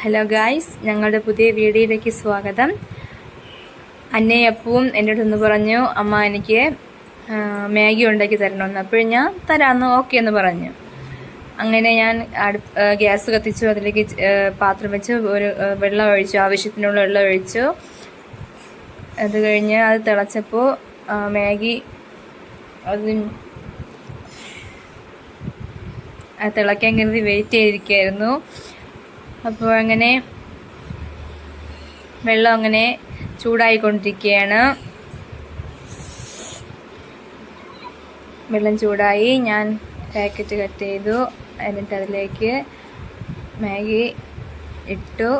Hello guys, ഞങ്ങളുടെ പുതിയ വീഡിയോയിലേക്ക് സ്വാഗതം. അന്നയും അപ്പവും എൻ്റെ അടുത്ത് പറഞ്ഞു, അമ്മ എനിക്ക് മാഗി ഉണ്ടാക്കി തരണമെന്ന്. അപ്പോഴും ഞാൻ തരാമെന്ന് ഓക്കെ എന്ന് പറഞ്ഞു. അങ്ങനെ ഞാൻ ഗ്യാസ് കത്തിച്ചു, അതിലേക്ക് പാത്രം വെച്ച് ഒരു വെള്ളം ഒഴിച്ചു, ആവശ്യത്തിനുള്ള വെള്ളം ഒഴിച്ചു. അത് കഴിഞ്ഞ് അത് തിളച്ചപ്പോൾ മാഗി അത് തിളയ്ക്കാൻ കരുതി വെയിറ്റ് ചെയ്തിരിക്കുകയായിരുന്നു. അപ്പോൾ അങ്ങനെ വെള്ളം അങ്ങനെ ചൂടായിക്കൊണ്ടിരിക്കുകയാണ്. വെള്ളം ചൂടായി, ഞാൻ പാക്കറ്റ് കട്ട് ചെയ്തു. എന്നിട്ട് അതിലേക്ക് മാഗി ഇട്ടു.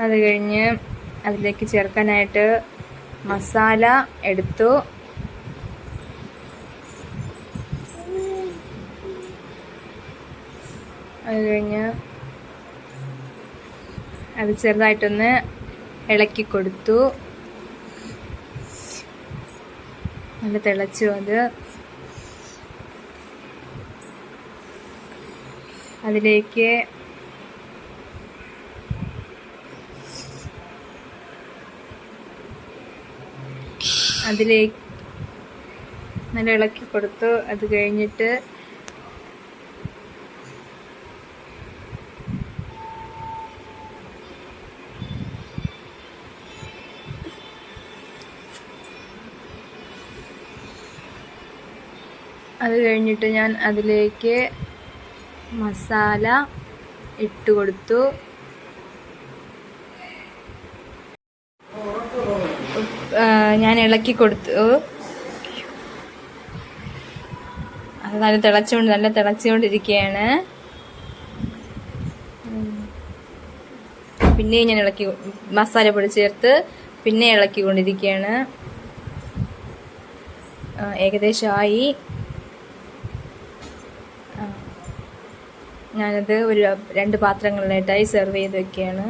അത് കഴിഞ്ഞ് അതിലേക്ക് ചേർക്കാനായിട്ട് മസാല എടുത്തു. അത് കഴിഞ്ഞ് അത് ചെറുതായിട്ടൊന്ന് ഇളക്കി കൊടുത്തു. നല്ല തിളച്ചു. അതിലേക്ക് നല്ല ഇളക്കി കൊടുത്തു. അത് കഴിഞ്ഞിട്ട് ഞാൻ അതിലേക്ക് മസാല ഇട്ട് കൊടുത്തു. ഞാൻ ഇളക്കി കൊടുത്തു. അത് നല്ല തിളച്ചുകൊണ്ടിരിക്കുകയാണ്. പിന്നെയും ഞാൻ മസാല പൊടി ചേർത്ത് പിന്നെ ഇളക്കിക്കൊണ്ടിരിക്കുകയാണ്. ഏകദേശമായി. ഞാനത് ഒരു 2 പാത്രങ്ങളിലായിട്ടായി സെർവ് ചെയ്ത് വെക്കുകയാണ്.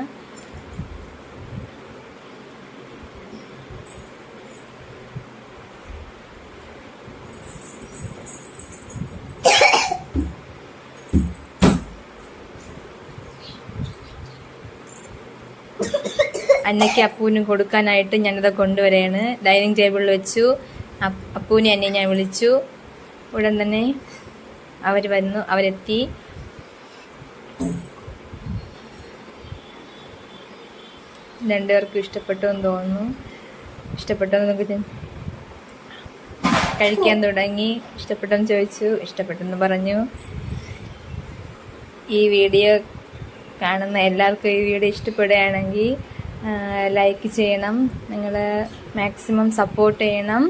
അന്നയ്ക്ക് അപ്പൂനും കൊടുക്കാനായിട്ട് ഞാനത് കൊണ്ടുവരികയാണ്. ഡൈനിങ് ടേബിളിൽ വെച്ചു. അപ്പൂനെ അന്നെ ഞാൻ വിളിച്ചു. ഉടൻ തന്നെ അവരെത്തി. രണ്ടുപേർക്കും ഇഷ്ടപ്പെട്ടെന്ന് തോന്നുന്നു. ഇഷ്ടപ്പെട്ടെന്ന് കഴിക്കാൻ തുടങ്ങി. ഇഷ്ടപ്പെട്ടെന്ന് ചോദിച്ചു, ഇഷ്ടപ്പെട്ടെന്ന് പറഞ്ഞു. ഈ വീഡിയോ കാണുന്ന എല്ലാവർക്കും ഈ വീഡിയോ ഇഷ്ടപ്പെടുകയാണെങ്കിൽ ലൈക്ക് ചെയ്യണം. നിങ്ങൾ മാക്സിമം സപ്പോർട്ട് ചെയ്യണം.